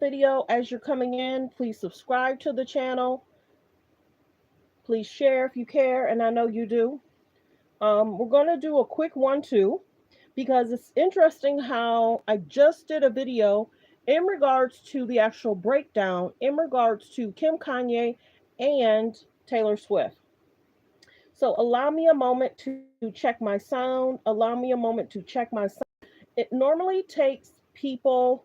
video as you're coming in. Please subscribe to the channel. Please share if you care, and I know you do. We're going to do a quick 1-2 because it's interesting how I just did a video in regards to the actual breakdown in regards to Kim Kanye and Taylor Swift. So allow me a moment to check my sound. Allow me a moment to check my sound. It normally takes people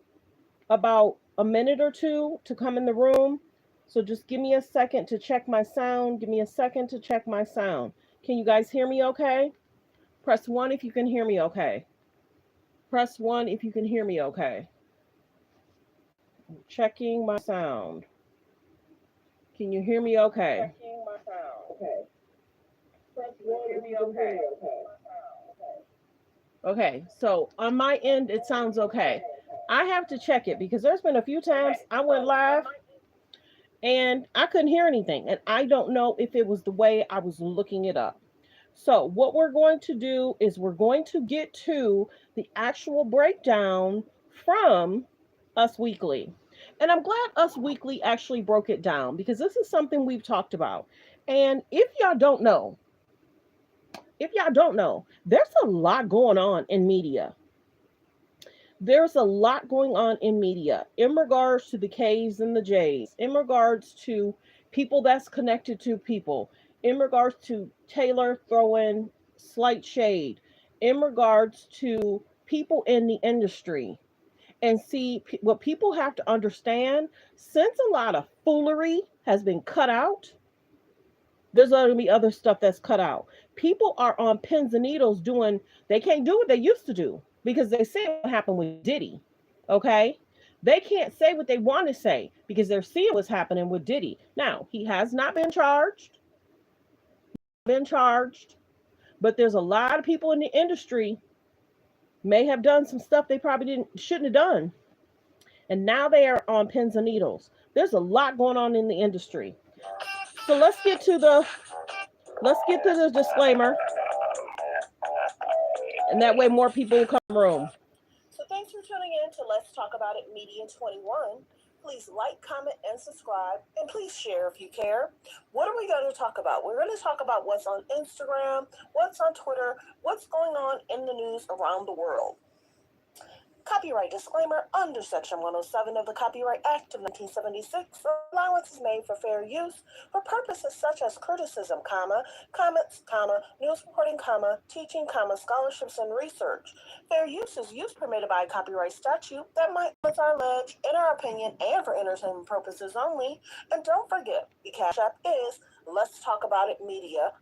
about a minute or two to come in the room. So just give me a second to check my sound. Give me a second to check my sound. Can you guys hear me okay? Press 1 if you can hear me okay. Press 1 if you can hear me okay. Checking my sound. Can you hear me okay? Checking my sound. Okay. Press 1 if you can hear me okay. Okay, so on my end, it sounds okay. I have to check it because there's been a few times I went live and I couldn't hear anything. And I don't know if it was the way I was looking it up. So, what we're going to do is we're going to get to the actual breakdown from Us Weekly. And I'm glad Us Weekly actually broke it down because this is something we've talked about. And if y'all don't know, there's a lot going on in media. There's a lot going on in media in regards to the K's and the J's, in regards to people that's connected to people, in regards to Taylor throwing slight shade, in regards to people in the industry. And see, what people have to understand, since a lot of foolery has been cut out, there's going to be other stuff that's cut out. People are on pins and needles doing, they can't do what they used to do because they say what happened with Diddy. Okay? They can't say what they want to say because they're seeing what's happening with Diddy. Now, he has not been charged, but there's a lot of people in the industry may have done some stuff they probably shouldn't have done. And now they are on pins and needles. There's a lot going on in the industry. So let's get to the disclaimer, and that way more people will come in the room. So thanks for tuning in to Let's Talk About It Media 21. Please like, comment, and subscribe, and please share if you care. What are we going to talk about? We're going to talk about what's on Instagram, what's on Twitter, what's going on in the news around the world. Copyright disclaimer under Section 107 of the Copyright Act of 1976. Allowance is made for fair use for purposes such as criticism, comments, news reporting, teaching, scholarships, and research. Fair use is use permitted by a copyright statute that might limit our alleged, in our opinion, and for entertainment purposes only. And don't forget, the Cash App is Let's Talk About It Media.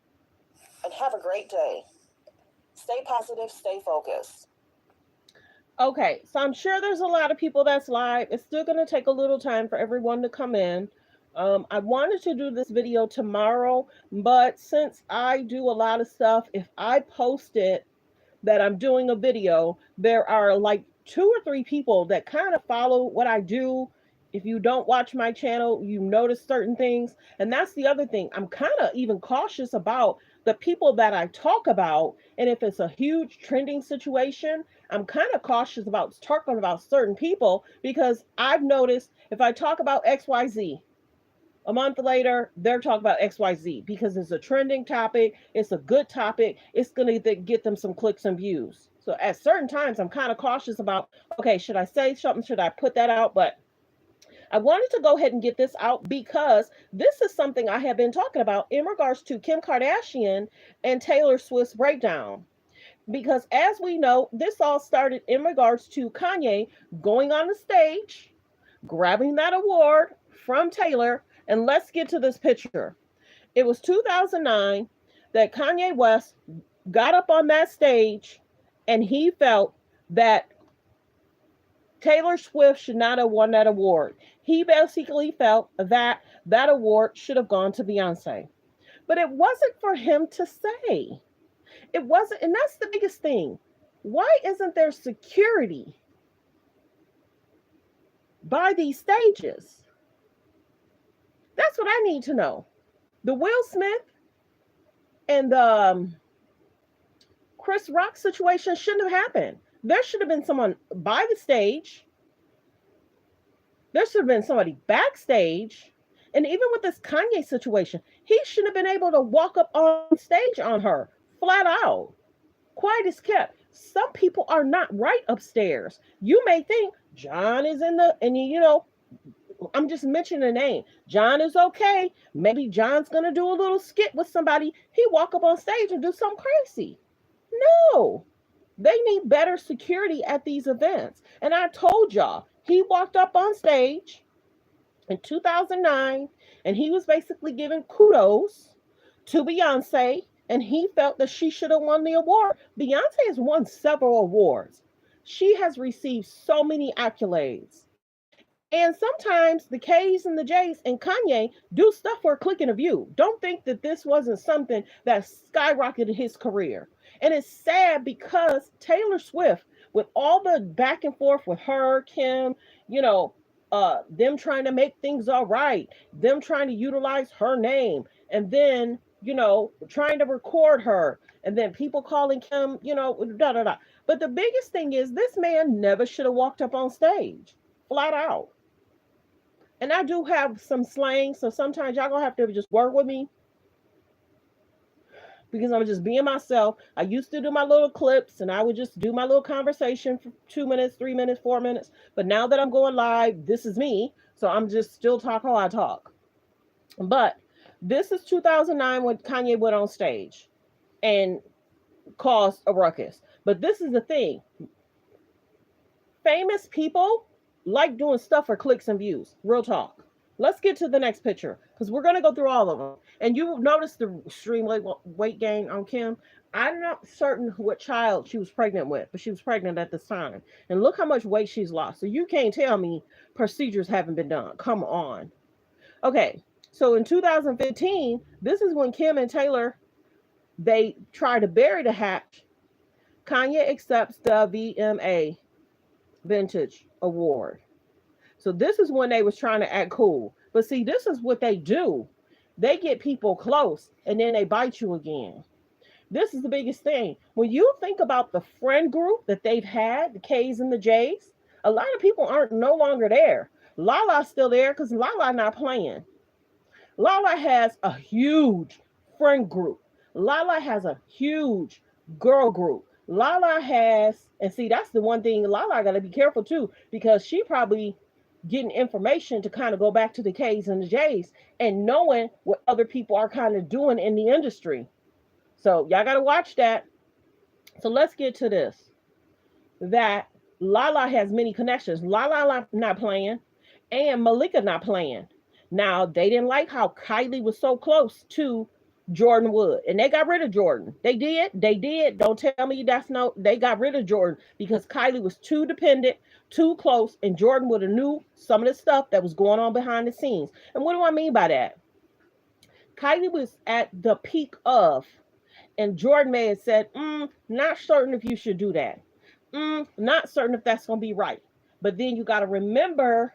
And have a great day. Stay positive, stay focused. Okay, so I'm sure there's a lot of people that's live. It's still going to take a little time for everyone to come in. I wanted to do this video tomorrow, but since I do a lot of stuff, if I post it that I'm doing a video, there are like 2 or 3 people that kind of follow what I do. If you don't watch my channel, you notice certain things. And that's the other thing. I'm kind of even cautious about the people that I talk about. And if it's a huge trending situation, I'm kind of cautious about talking about certain people because I've noticed if I talk about XYZ, a month later, they're talking about XYZ because it's a trending topic. It's a good topic. It's going to get them some clicks and views. So at certain times, I'm kind of cautious about, okay, should I say something? Should I put that out? But I wanted to go ahead and get this out because this is something I have been talking about in regards to Kim Kardashian and Taylor Swift's breakdown. Because as we know, this all started in regards to Kanye going on the stage, grabbing that award from Taylor. And let's get to this picture. It was 2009 that Kanye West got up on that stage and he felt that Taylor Swift should not have won that award. He basically felt that that award should have gone to Beyonce. But it wasn't for him to say. It wasn't, and that's the biggest thing. Why isn't there security by these stages? That's what I need to know. The Will Smith and the Chris Rock situation shouldn't have happened. There should have been someone by the stage There should have been somebody backstage. And even with this Kanye situation, he should have been able to walk up on stage on her flat out. Quiet as kept. Some people are not right upstairs. You may think John is in the, and I'm just mentioning a name. John is okay. Maybe John's gonna do a little skit with somebody. He walk up on stage and do something crazy. No, they need better security at these events. And I told y'all, he walked up on stage in 2009 and he was basically giving kudos to Beyonce, and he felt that she should have won the award. Beyonce has won several awards. She has received so many accolades. And sometimes the K's and the J's and Kanye do stuff for a click and a view. Don't think that this wasn't something that skyrocketed his career. And it's sad because Taylor Swift, with all the back and forth with her, Kim, you know, them trying to make things all right, them trying to utilize her name, and then, trying to record her, and then people calling Kim, da da da. But the biggest thing is this man never should have walked up on stage, flat out. And I do have some slang, so sometimes y'all gonna have to just work with me because I'm just being myself. I used to do my little clips and I would just do my little conversation for 2 minutes, 3 minutes, 4 minutes. But now that I'm going live, this is me. So I'm just still talk how I talk. But this is 2009 when Kanye went on stage and caused a ruckus. But this is the thing. Famous people like doing stuff for clicks and views. Real talk. Let's get to the next picture because we're going to go through all of them. And you notice the extreme weight gain on Kim. I'm not certain what child she was pregnant with, but she was pregnant at this time. And look how much weight she's lost. So you can't tell me procedures haven't been done. Come on. Okay. So in 2015, this is when Kim and Taylor, they try to bury the hatch. Kanye accepts the VMA Vintage Award. So this is when they was trying to act cool. But see, this is what they do. They get people close and then they bite you again. This is the biggest thing. When you think about the friend group that they've had, the K's and the J's, a lot of people aren't no longer there. Lala's still there because Lala not playing. Lala has a huge friend group. Lala has a huge girl group. Lala has, and see, that's the one thing Lala got to be careful too, because she probably getting information to kind of go back to the K's and the J's and knowing what other people are kind of doing in the industry. So y'all got to watch that. So let's get to this. That Lala has many connections. Lala not playing and Malika not playing. Now, they didn't like how Kylie was so close to Jordan Wood, and they got rid of Jordan. They did. Don't tell me that's no, they got rid of Jordan because Kylie was too dependent, too close, and Jordan would have knew some of the stuff that was going on behind the scenes. And what do I mean by that? Kylie was at the peak of, and Jordan may have said, not certain if you should do that. Not certain if that's going to be right. But then you got to remember,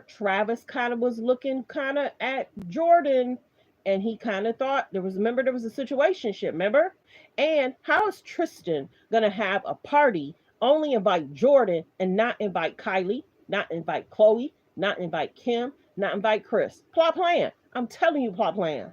Travis kind of was looking kind of at Jordan, and he kind of thought there was a situationship, remember? And how is Tristan going to have a party, only invite Jordan and not invite Kylie, not invite Chloe, not invite Kim, not invite Chris? Plot plan. I'm telling you, plot plan.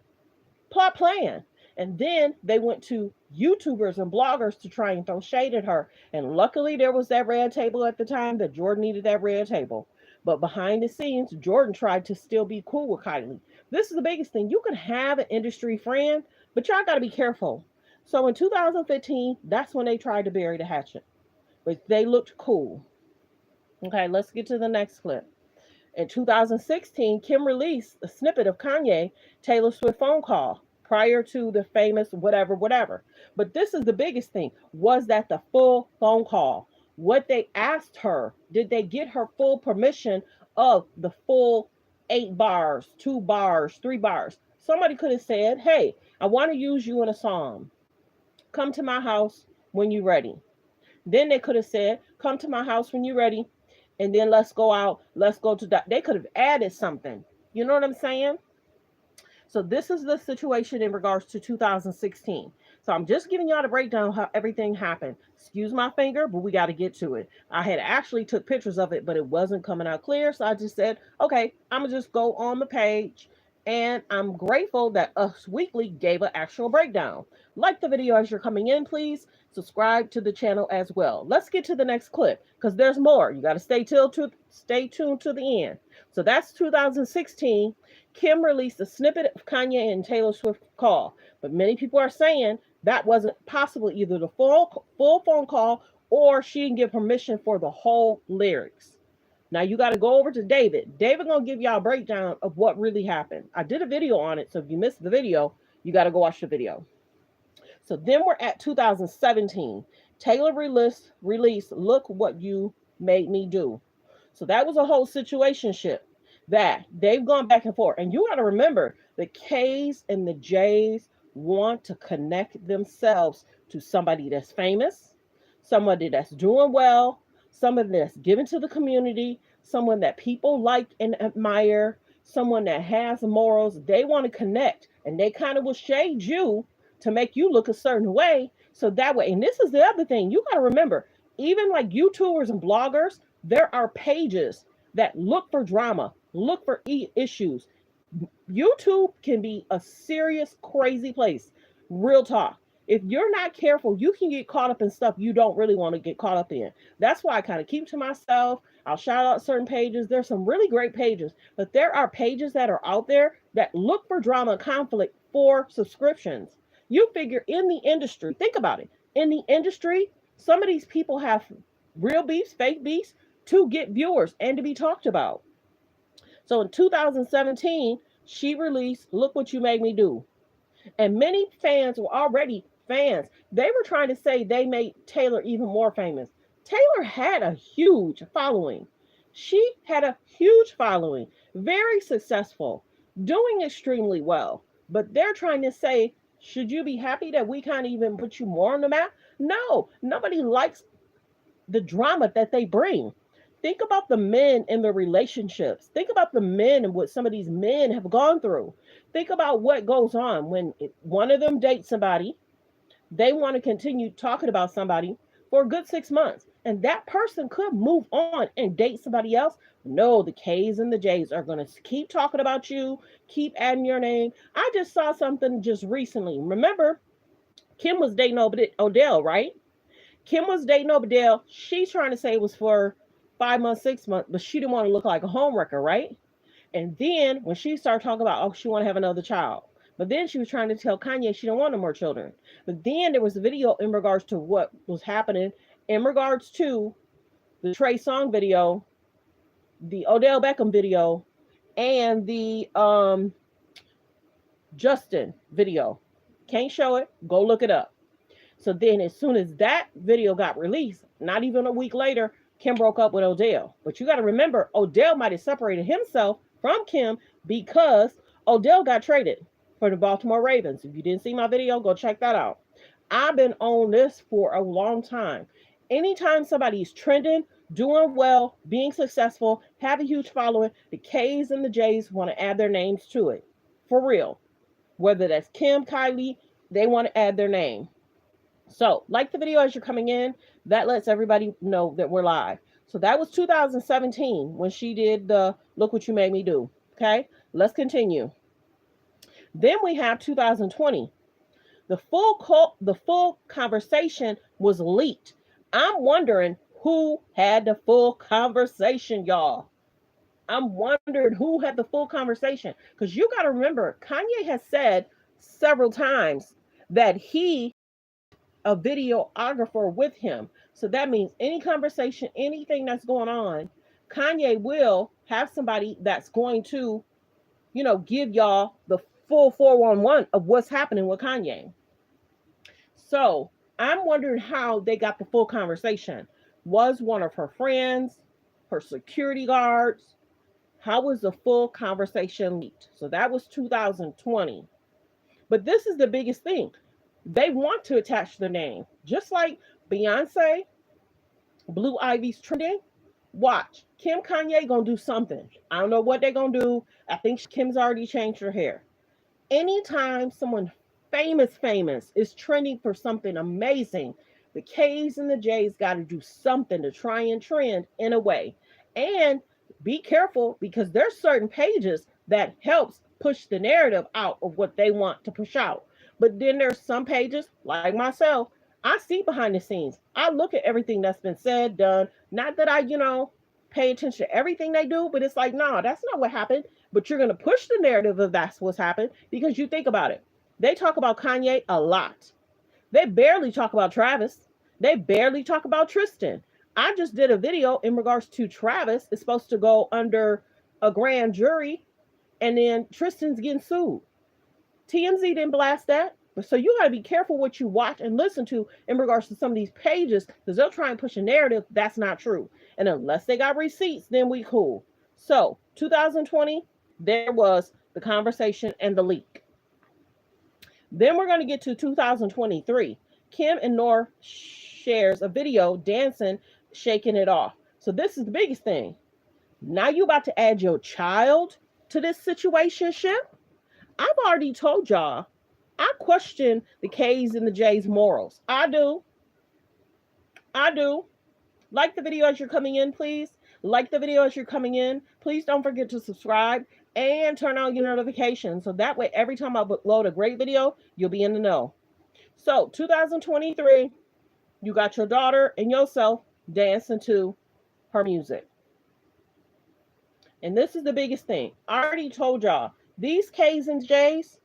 Plot plan. And then they went to YouTubers and bloggers to try and throw shade at her. And luckily there was that red table at the time that Jordan needed that red table. But behind the scenes, Jordan tried to still be cool with Kylie. This is the biggest thing. You can have an industry friend, but y'all got to be careful. So in 2015, that's when they tried to bury the hatchet. But they looked cool. Okay, let's get to the next clip. In 2016, Kim released a snippet of Kanye Taylor Swift phone call prior to the famous whatever. But this is the biggest thing. Was that the full phone call? What they asked her, did they get her full permission of the full 8 bars, 2 bars, 3 bars? Somebody could have said, hey, I want to use you in a song. Come to my house when you're ready. Then they could have said, come to my house when you're ready. And then let's go out. Let's go to that. They could have added something. You know what I'm saying? So this is the situation in regards to 2016. So I'm just giving y'all the breakdown how everything happened. Excuse my finger, but we got to get to it. I had actually took pictures of it, but it wasn't coming out clear. So I just said, okay, I'm going to just go on the page. And I'm grateful that Us Weekly gave an actual breakdown. Like the video as you're coming in, please. Subscribe to the channel as well. Let's get to the next clip because there's more. You got to stay tuned to the end. So that's 2016. Kim released a snippet of Kanye and Taylor Swift call, but many people are saying that wasn't possible, either the full phone call or she didn't give permission for the whole lyrics. Now you got to go over to David. David gonna give y'all a breakdown of what really happened. I did a video on it, so if you missed the video, you got to go watch the video. So then we're at 2017. Taylor released Look What You Made Me Do. So that was a whole situationship that they've gone back and forth. And you got to remember the K's and the J's want to connect themselves to somebody that's famous, somebody that's doing well, somebody that's given to the community, someone that people like and admire, someone that has morals. They want to connect, and they kind of will shade you to make you look a certain way. So that way, and this is the other thing you got to remember, even like YouTubers and bloggers, there are pages that look for drama, look for issues. YouTube can be a serious, crazy place. Real talk. If you're not careful, you can get caught up in stuff you don't really want to get caught up in. That's why I kind of keep to myself. I'll shout out certain pages. There's some really great pages, but there are pages that are out there that look for drama, conflict for subscriptions. You figure in the industry, think about it. In the industry, some of these people have real beefs, fake beefs to get viewers and to be talked about. So in 2017, she released Look What You Made Me Do. And many fans were already fans. They were trying to say they made Taylor even more famous. Taylor had a huge following. She had a huge following, very successful, doing extremely well. But they're trying to say, should you be happy that we can't even put you more on the map? No, nobody likes the drama that they bring. Think about the men in their relationships. Think about the men and what some of these men have gone through. Think about what goes on when one of them dates somebody. They want to continue talking about somebody for a good 6 months. And that person could move on and date somebody else. No, the K's and the J's are going to keep talking about you, keep adding your name. I just saw something just recently. Remember, Kim was dating Odell, right? Kim was dating Odell. She's trying to say it was for 5 months, 6 months, but she didn't want to look like a homewrecker, right? And then when she started talking about, oh, she want to have another child. But then she was trying to tell Kanye she don't want no more children. But then there was a video in regards to what was happening in regards to the Trey Songz video, the Odell Beckham video, and the Justin video. Can't show it. Go look it up. So then as soon as that video got released, not even a week later, Kim broke up with Odell. But you got to remember, Odell might have separated himself from Kim because Odell got traded for the Baltimore Ravens. If you didn't see my video, go check that out. I've been on this for a long time. Anytime somebody's trending, doing well, being successful, have a huge following, the K's and the J's want to add their names to it. For real. Whether that's Kim, Kylie, they want to add their name. So, like the video as you're coming in, that lets everybody know that we're live. So that was 2017 when she did the Look What You Made Me Do. Okay, let's continue. Then we have 2020. The full conversation was leaked. I'm wondering who had the full conversation, y'all. I'm wondering who had the full conversation. Because you got to remember, Kanye has said several times that he a videographer with him. So that means any conversation, anything that's going on, Kanye will have somebody that's going to, give y'all the full 411 of what's happening with Kanye. So I'm wondering how they got the full conversation. Was one of her friends, her security guards? How was the full conversation leaked? So that was 2020. But this is the biggest thing. They want to attach the name. Just like Beyonce, Blue Ivy's trending. Watch. Kim Kanye gonna do something. I don't know what they're gonna do. I think Kim's already changed her hair. Anytime someone famous, is trending for something amazing. The K's and the J's got to do something to try and trend in a way. And be careful because there's certain pages that helps push the narrative out of what they want to push out. But then there's some pages, like myself, I see behind the scenes. I look at everything that's been said, done. Not that I, pay attention to everything they do, but it's like, no, that's not what happened. But you're going to push the narrative of that's what's happened because you think about it. They talk about Kanye a lot. They barely talk about Travis. They barely talk about Tristan. I just did a video in regards to Travis is supposed to go under a grand jury, and then Tristan's getting sued. TMZ didn't blast that. So you got to be careful what you watch and listen to in regards to some of these pages because they'll try and push a narrative that's not true. And unless they got receipts, then we cool. So 2020, there was the conversation and the leak. Then we're going to get to 2023. Kim and North shares a video dancing, shaking it off. So this is the biggest thing. Now you about to add your child to this situationship? I've already told y'all, I question the K's and the J's morals. I do. Like the video as you're coming in, please. Like the video as you're coming in. Please don't forget to subscribe and turn on your notifications. So that way, every time I upload a great video, you'll be in the know. So 2023, you got your daughter and yourself dancing to her music. And this is the biggest thing. I already told y'all, these K's and J's,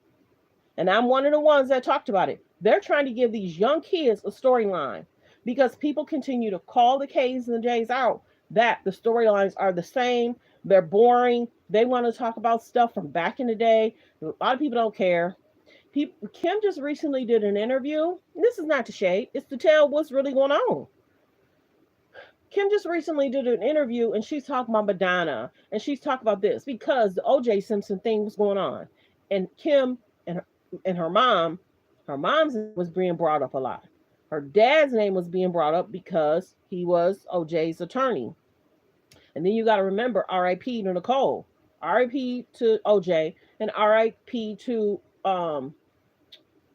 and I'm one of the ones that talked about it, they're trying to give these young kids a storyline because people continue to call the K's and the J's out that the storylines are the same. They're boring. They want to talk about stuff from back in the day. A lot of people don't care. Kim just recently did an interview. This is not to shade. It's to tell what's really going on. Kim just recently did an interview and she's talking about Madonna and she's talking about this because the O.J. Simpson thing was going on. And Kim and her mom's was being brought up a lot. Her dad's name was being brought up because he was O.J.'s attorney. And then you got to remember R.I.P. to Nicole, R.I.P. to O.J. and R.I.P. to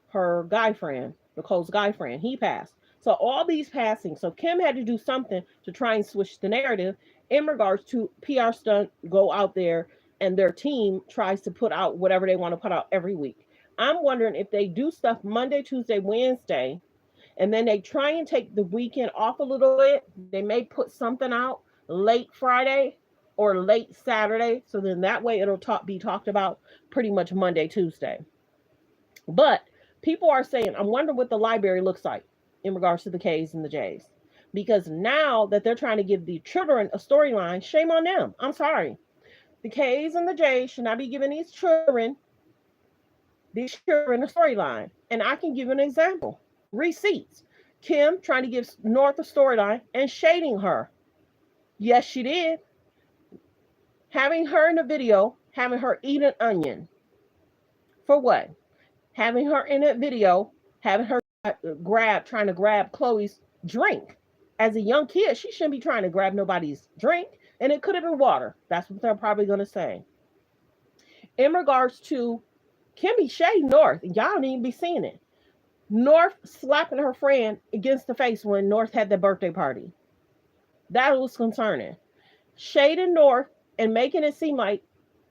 her guy friend, Nicole's guy friend. He passed. So all these passing. So Kim had to do something to try and switch the narrative in regards to PR stunt, go out there and their team tries to put out whatever they want to put out every week. I'm wondering if they do stuff Monday, Tuesday, Wednesday, and then they try and take the weekend off a little bit. They may put something out late Friday or late Saturday. So then that way it'll be talked about pretty much Monday, Tuesday. But people are saying, I'm wondering what the library looks like in regards to the K's and the J's. Because now that they're trying to give the children a storyline, shame on them. I'm sorry. The K's and the J's should not be giving these children a storyline. And I can give an example. Receipts. Kim trying to give North a storyline and shading her. Yes, she did. Having her in a video, having her eat an onion. For what? Having her in a video, having her trying to grab Chloe's drink. As a young kid, she shouldn't be trying to grab nobody's drink. And it could have been water. That's what they're probably going to say. In regards to Kimmy Shea North, y'all don't even be seeing it. North slapping her friend against the face when North had their birthday party. That was concerning. Shading North and making it seem like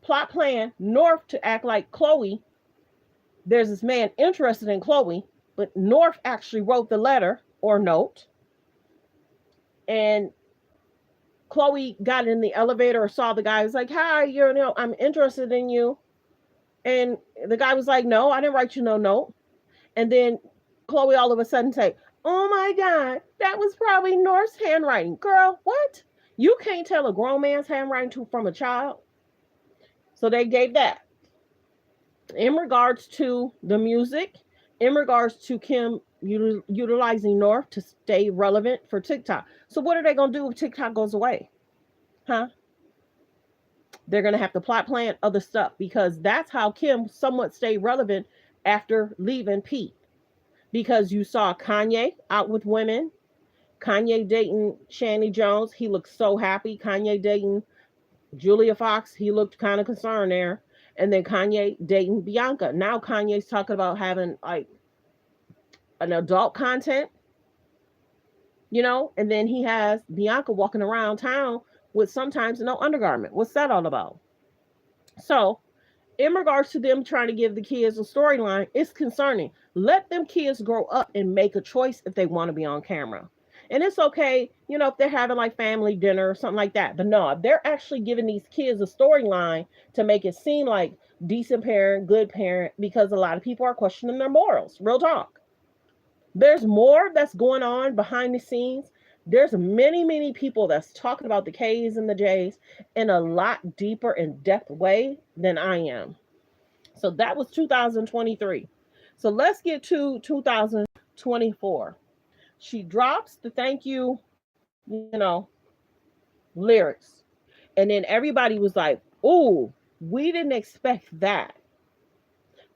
plot plan North to act like Chloe. There's this man interested in Chloe, but North actually wrote the letter or note. And Chloe got in the elevator or saw the guy. Was like, hi, I'm interested in you. And the guy was like, no, I didn't write you no note. And then Chloe all of a sudden say, oh my God, that was probably North's handwriting. Girl, what? You can't tell a grown man's handwriting from a child. So they gave that. In regards to the music, in regards to Kim utilizing North to stay relevant for TikTok. So what are they going to do if TikTok goes away? Huh? They're going to have to plot plan other stuff because that's how Kim somewhat stayed relevant after leaving Pete. Because you saw Kanye out with women. Kanye dating Shani Jones. He looked so happy. Kanye dating Julia Fox. He looked kind of concerned there. And then Kanye dating Bianca. Now Kanye's talking about having like an adult content, and then he has Bianca walking around town with sometimes no undergarment. What's that all about? So, in regards to them trying to give the kids a storyline, it's concerning. Let them kids grow up and make a choice if they want to be on camera. And it's okay, if they're having like family dinner or something like that. But no, they're actually giving these kids a storyline to make it seem like decent parent, good parent, because a lot of people are questioning their morals. Real talk. There's more that's going on behind the scenes. There's many, many people that's talking about the K's and the J's in a lot deeper and depth way than I am. So that was 2023. So let's get to 2024. She drops the thank you, lyrics. And then everybody was like, "Ooh, we didn't expect that."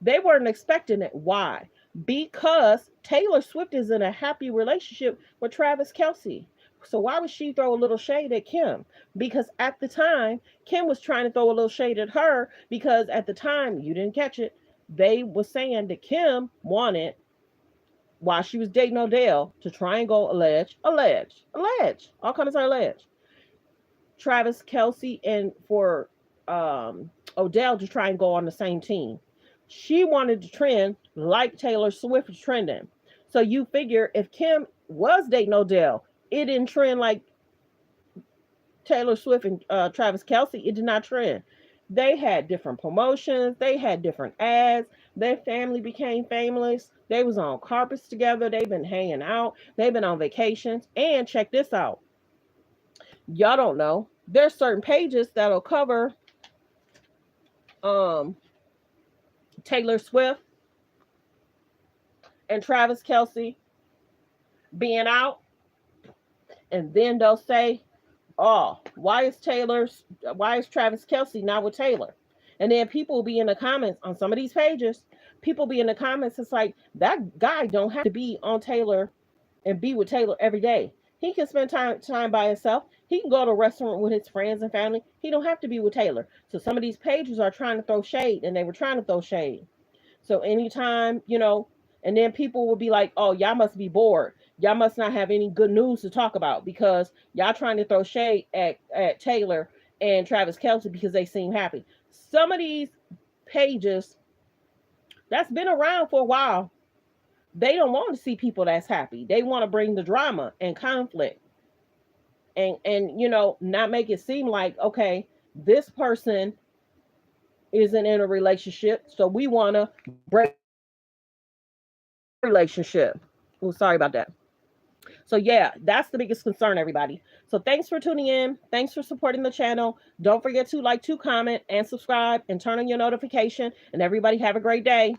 They weren't expecting it. Why? Because Taylor Swift is in a happy relationship with Travis Kelce. So why would she throw a little shade at Kim? Because at the time, Kim was trying to throw a little shade at her because at the time, you didn't catch it, they were saying that Kim wanted, while she was dating Odell, to try and go allege, all kinds of allege, Travis Kelce and for Odell to try and go on the same team. She wanted to trend like Taylor Swift is trending. So you figure if Kim was dating Odell, it didn't trend like Taylor Swift and Travis Kelce. It did not trend. They had different promotions. They had different ads. Their family became famous. They was on carpets together. They've been hanging out. They've been on vacations. And check this out. Y'all don't know. There's certain pages that'll cover Taylor Swift and Travis Kelce being out, and then they'll say, "Oh, why is Travis Kelce not with Taylor?" And then people will be in the comments on some of these pages. People be in the comments. It's like that guy don't have to be on Taylor and be with Taylor every day. He can spend time by himself. He can go to a restaurant with his friends and family. He don't have to be with Taylor. So some of these pages are trying to throw shade, and they were trying to throw shade. So anytime, and then people will be like, "Oh, y'all must be bored. Y'all must not have any good news to talk about because y'all trying to throw shade at Taylor and Travis Kelce because they seem happy." Some of these pages that's been around for a while, they don't want to see people that's happy. They want to bring the drama and conflict and not make it seem like, okay, this person isn't in a relationship, so we want to break relationship. Oh, sorry about that. So yeah, that's the biggest concern, everybody. So thanks for tuning in. Thanks for supporting the channel. Don't forget to like, to comment, and subscribe, and turn on your notification. And everybody have a great day.